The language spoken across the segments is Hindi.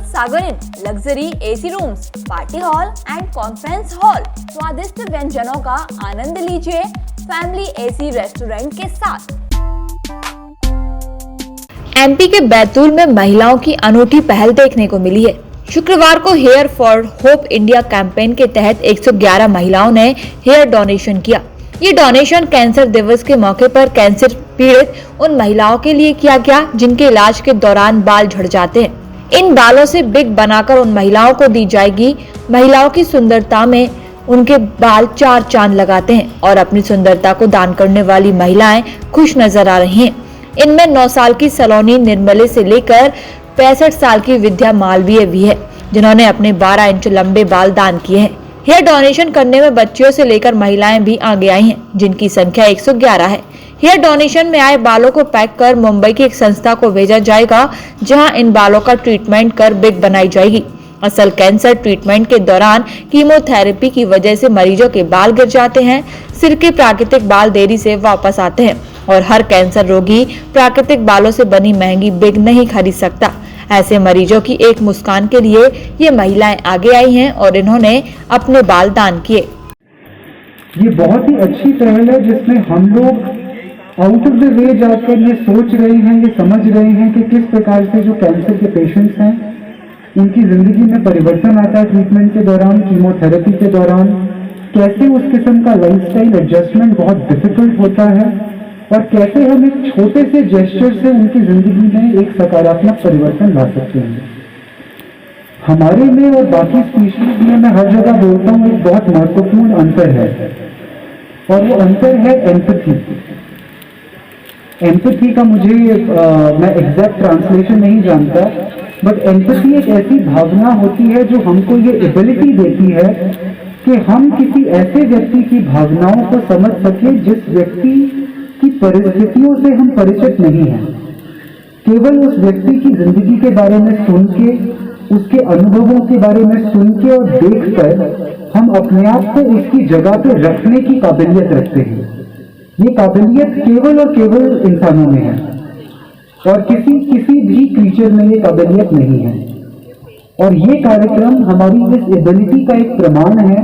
Sagar in luxury AC rooms, party hall and conference hall. स्वादिष्ट व्यंजनों का आनंद लीजिए फैमिली एसी रेस्टोरेंट के साथ। एमपी के बैतूल में महिलाओं की अनूठी पहल देखने को मिली है। शुक्रवार को here for hope India campaign के तहत 111 महिलाओं ने हेयर डोनेशन किया। ये डोनेशन कैंसर दिवस के मौके पर कैंसर पीड़ित उन महिलाओं के लिए किया गया जिनके इलाज के दौरान बाल झड़ जाते हैं। इन बालों से बिग बनाकर उन महिलाओं को दी जाएगी। महिलाओं की सुंदरता में उनके बाल चार चांद लगाते हैं और अपनी सुंदरता को दान करने वाली महिलाएं खुश नजर आ रही हैं। इनमें 9 साल की सलोनी निर्मले से लेकर 65 साल की विद्या मालवीय भी है, जिन्होंने अपने 12 इंच लंबे बाल दान किए हैं। हेयर डोनेशन करने में बच्चियों से लेकर महिलाएं भी आगे आई हैं, जिनकी संख्या 111 है। हेयर डोनेशन में आए बालों को पैक कर मुंबई की एक संस्था को भेजा जाएगा, जहां इन बालों का ट्रीटमेंट कर बिग बनाई जाएगी। असल कैंसर ट्रीटमेंट के दौरान कीमोथेरेपी की वजह से मरीजों के बाल गिर जाते हैं। सिर के प्राकृतिक बाल देरी से वापस आते हैं और हर कैंसर रोगी प्राकृतिक बालों से बनी महंगी बिग नहीं खरीद सकता। ऐसे मरीजों की एक मुस्कान के लिए ये महिलाएं आगे आई हैं और इन्होंने अपने बाल दान किए। ये बहुत ही अच्छी पहल है जिसमें हम लोग आउट ऑफ द वे जाकर ये सोच रहे हैं, ये समझ रहे हैं कि किस प्रकार से जो कैंसर के पेशेंट्स हैं उनकी जिंदगी में परिवर्तन आता है ट्रीटमेंट के दौरान, कीमोथेरेपी के दौरान, कैसे उस किस्म का लाइफस्टाइल एडजस्टमेंट बहुत डिफिकल्ट होता है और कैसे हम एक छोटे से जेस्चर से उनकी जिंदगी में एक सकारात्मक परिवर्तन ला सकते हैं। हमारे में और बाकी स्पीशीज में मैं हर जगह बोलता हूँ एक बहुत महत्वपूर्ण अंतर है और वो अंतर है एम्पैथी। एम्पैथी का मुझे मैं एग्जैक्ट ट्रांसलेशन नहीं जानता, बट एम्पैथी एक ऐसी भावना होती है जो हमको ये एबिलिटी देती है कि हम किसी ऐसे व्यक्ति की भावनाओं को समझ सके जिस व्यक्ति की परिस्थितियों से हम परिचित नहीं हैं। केवल उस व्यक्ति की जिंदगी के बारे में सुन के, उसके अनुभवों के बारे में सुन के और देखकर हम अपने आप को उसकी जगह पे रखने की काबिलियत रखते हैं। ये काबिलियत केवल और केवल इंसानों में है और किसी भी क्रीचर में ये काबिलियत नहीं है। और ये कार्यक्रम हमारी इस एबिलिटी का एक प्रमाण है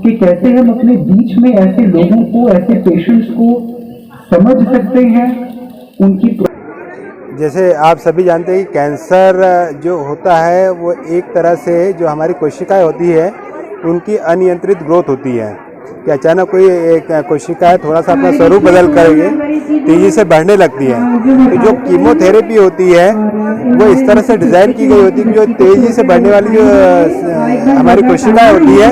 कि कैसे हम अपने बीच में ऐसे लोगों को, ऐसे पेशेंट्स को समझ सकते हैं। उनकी जैसे आप सभी जानते हैं कि कैंसर जो होता है वो एक तरह से जो हमारी कोशिकाएं होती है उनकी अनियंत्रित ग्रोथ होती है कि अचानक कोई एक कोशिका थोड़ा सा अपना स्वरूप बदल करके तेजी से बढ़ने लगती है। तो जो कीमोथेरेपी होती है वो इस तरह से डिज़ाइन की गई होती है कि जो तेजी से बढ़ने वाली जो हमारी कोशिकाएं होती है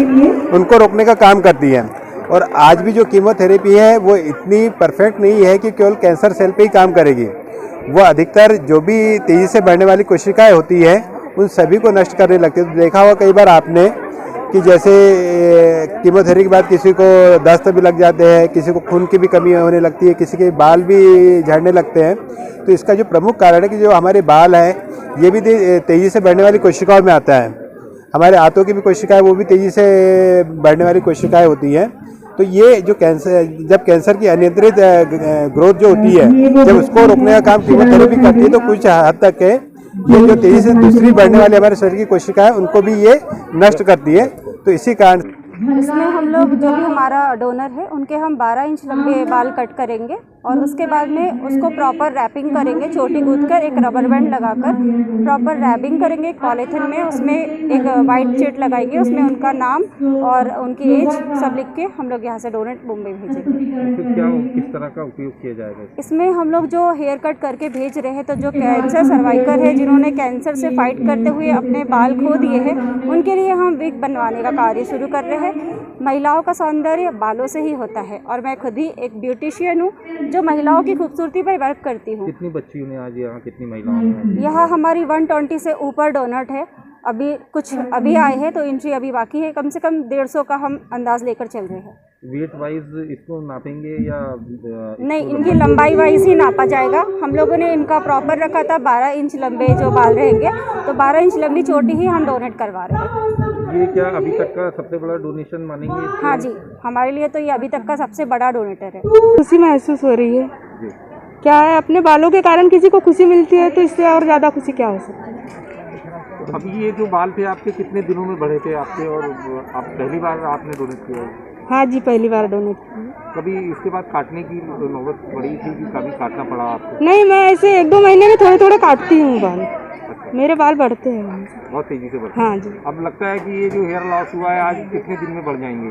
उनको रोकने का काम करती है। और आज भी जो कीमोथेरेपी है वो इतनी परफेक्ट नहीं है कि केवल कैंसर सेल पे ही काम करेगी। वो अधिकतर जो भी तेज़ी से बढ़ने वाली कोशिकाएं होती है उन सभी को नष्ट करने लगती है। तो देखा होगा कई बार आपने कि जैसे कीमोथेरेपी के बाद किसी को दस्त भी लग जाते हैं, किसी को खून की भी कमी होने लगती है, किसी के बाल भी झड़ने लगते हैं। तो इसका जो प्रमुख कारण है कि जो हमारे बाल हैं ये भी तेज़ी से बढ़ने वाली कोशिकाओं में आता है। हमारे हाथों की भी कोशिकाएं वो भी तेज़ी से बढ़ने वाली कोशिकाएं होती हैं। तो ये जो जब कैंसर की अनियंत्रित ग्रोथ जो होती है, जब उसको रोकने का काम कीमोथेरेपी करती है तो कुछ हद तक है ये जो तेजी से दूसरी बढ़ने वाली हमारे शरीर की कोशिकाएं उनको भी ये नष्ट करती है। तो इसी कारण इसमें हम लोग जो भी हमारा डोनर है उनके हम 12 इंच लंबे बाल कट करेंगे और उसके बाद में उसको प्रॉपर रैपिंग करेंगे, चोटी गूंथकर एक रबर बैंड लगाकर प्रॉपर रैपिंग करेंगे पॉलीथिन में। उसमें एक वाइट शीट लगाएंगे, उसमें उनका नाम और उनकी एज सब लिख के हम लोग यहाँ से डोनेट मुंबई भेजेंगे। तो क्या किस तरह का उपयोग किया जाएगा इसमें? हम लोग जो हेयर कट करके भेज रहे हैं तो जो कैंसर सर्वाइकर है जिन्होंने कैंसर से फाइट करते हुए अपने बाल खो दिए हैं उनके लिए हम विग बनवाने का कार्य शुरू कर रहे हैं। महिलाओं का सौंदर्य बालों से ही होता है और मैं खुद ही एक ब्यूटिशियन हूँ जो महिलाओं की खूबसूरती पर वर्क करती हूँ। कितनी बच्चियों ने आज यहाँ, कितनी महिलाओं ने? यहाँ हमारी 120 से ऊपर डोनट है। अभी आए हैं तो एंट्री अभी बाकी है। कम से कम 150 का हम अंदाज लेकर चल रहे हैं। वेट वाइज इसको नापेंगे या नहीं, इनकी लंबाई वाइज ही नापा जाएगा। हम लोगों ने इनका प्रॉपर रखा था 12 इंच लंबे जो बाल रहेंगे, तो 12 इंच लंबी चोटी ही हम डोनेट करवा रहे हैं। ये क्या अभी तक का सबसे बड़ा डोनेशन मानेंगे? हाँ जी, हमारे लिए तो ये अभी तक का सबसे बड़ा डोनेटर है। खुशी महसूस हो रही है। क्या है, अपने बालों के कारण किसी को खुशी मिलती है तो इससे और ज़्यादा खुशी क्या हो सकती है। अभी ये जो बाल थे आपके कितने दिनों में बढ़े थे आपके, और आप पहली बार आपने डोनेट किया है? हाँ जी, पहली बार डोनेट की। कभी इसके बाद काटने की नौबत पड़ी थी कि कभी काटना पड़ा आपको? नहीं, मैं ऐसे 1-2 महीने में थोड़े थोड़े काटती हूँ बाल। मेरे बाल बढ़ते हैं। बहुत तेजी से बढ़ते? हाँ जी। अब लगता है कि ये जो हेयर लॉस हुआ है आज कितने दिन में बढ़ जाएंगे?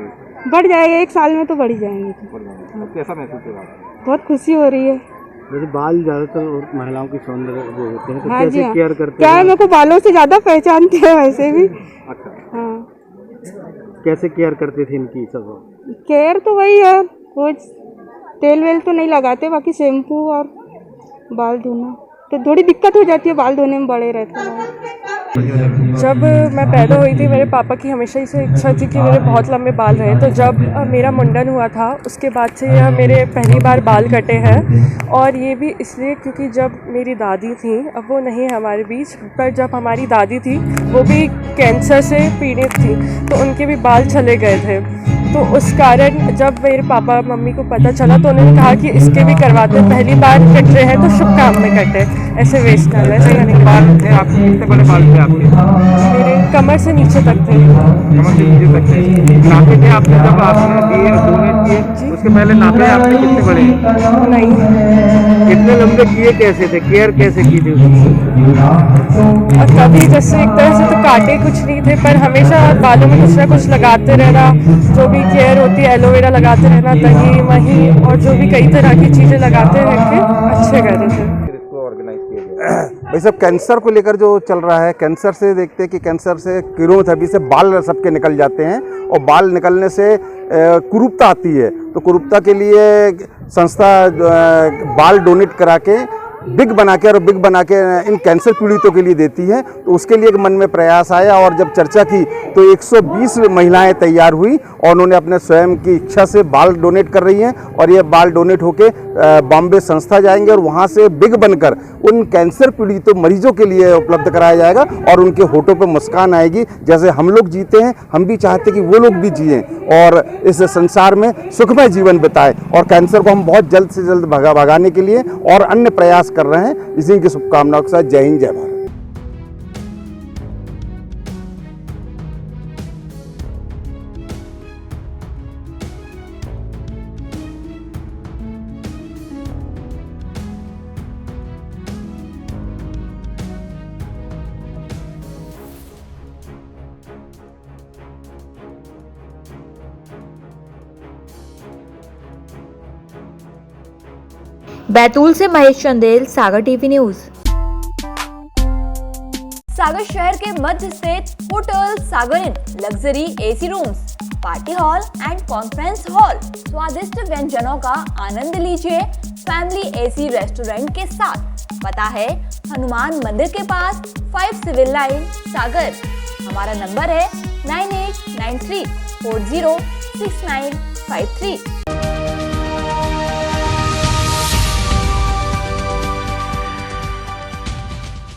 बढ़ जाएगा, 1 साल में तो बढ़ ही जाएंगे। बढ़ जाएंगे। अब कैसा महसूस हो रहा है? बहुत खुशी हो रही है। जैसे बाल ज्यादातर महिलाओं की सौंदर्य वो होते हैं, तो हाँ कैसे जी, हाँ। केयर करते क्या है, हैं? मेरे को बालों से ज्यादा पहचानते हैं वैसे भी। अच्छा, हाँ, कैसे केयर करते थे इनकी सब? केयर तो वही है, रोज तेल वेल तो नहीं लगाते, बाकी शैम्पू और बाल धोना। तो थोड़ी दिक्कत हो जाती है, बाल धोने में बड़े रहते हैं। जब मैं पैदा हुई थी, मेरे पापा की हमेशा से इच्छा थी कि मेरे बहुत लंबे बाल रहे। तो जब मेरा मुंडन हुआ था उसके बाद से यह मेरे पहली बार बाल कटे हैं। और ये भी इसलिए क्योंकि जब मेरी दादी थी, अब वो नहीं है हमारे बीच, पर जब हमारी दादी थी वो भी कैंसर से पीड़ित थी, तो उनके भी बाल चले गए थे। तो उस कारण जब मेरे पापा मम्मी को पता चला तो उन्होंने कहा कि इसके भी करवाते, पहली बार कट रहे हैं तो शुभ काम में कटे, ऐसे वेस्ट ना ऐसे करने के बाद। बाल थे आपके, कितने बड़े बाल थे आपके? मेरे कमर से नीचे तक थे। कमर से नीचे तक थे। नापे थे आपने जब आपने दिए डोनेट किए, उसके पहले नापे आपने कितने बड़े? नहीं, कितने लंबे किए, कैसे थे, केयर कैसे की थी उसकी? और कभी जैसे एक तरह से तो काटे कुछ नहीं थे, पर हमेशा बालों में कुछ ना कुछ लगाते रहना, जो भी केयर होती है, एलोवेरा लगाते रहना, दही मही और जो भी कई तरह की चीज़ें लगाते रह के अच्छे कर रहे थे। फिर इसको ऑर्गेनाइज किया गया। भाई सब कैंसर को लेकर जो चल रहा है, कैंसर से देखते हैं कि कैंसर से कीमोथेरेपी से बाल सबके निकल जाते हैं, और बाल निकलने से कुरूपता आती है। तो कुरूपता के लिए संस्था बाल डोनेट करा के बिग बना के, और बिग बना के इन कैंसर पीड़ितों के लिए देती है। तो उसके लिए एक मन में प्रयास आया, और जब चर्चा की तो 120 महिलाएं तैयार हुई और उन्होंने अपने स्वयं की इच्छा से बाल डोनेट कर रही हैं। और ये बाल डोनेट होके बॉम्बे संस्था जाएंगे, और वहाँ से बिग बनकर उन कैंसर पीड़ितों मरीजों के लिए उपलब्ध कराया जाएगा, और उनके होठों पर मुस्कान आएगी। जैसे हम लोग जीते हैं, हम भी चाहते हैं कि वो लोग भी जिएं और इस संसार में सुखमय जीवन बिताएं। और कैंसर को हम बहुत जल्द से जल्द भगाने के लिए और अन्य प्रयास कर रहे हैं। इसी की शुभकामनाओं के साथ जय हिंद, जय भारत। बैतूल से महेश चंदेल, सागर टीवी न्यूज। सागर शहर के मध्य स्थित hotel Sagar in luxury AC rooms, party hall and conference hall, स्वादिष्ट व्यंजनों का आनंद लीजिए फैमिली एसी रेस्टोरेंट के साथ। पता है हनुमान मंदिर के पास, 5 सिविल लाइन, सागर। हमारा नंबर है 9893406953।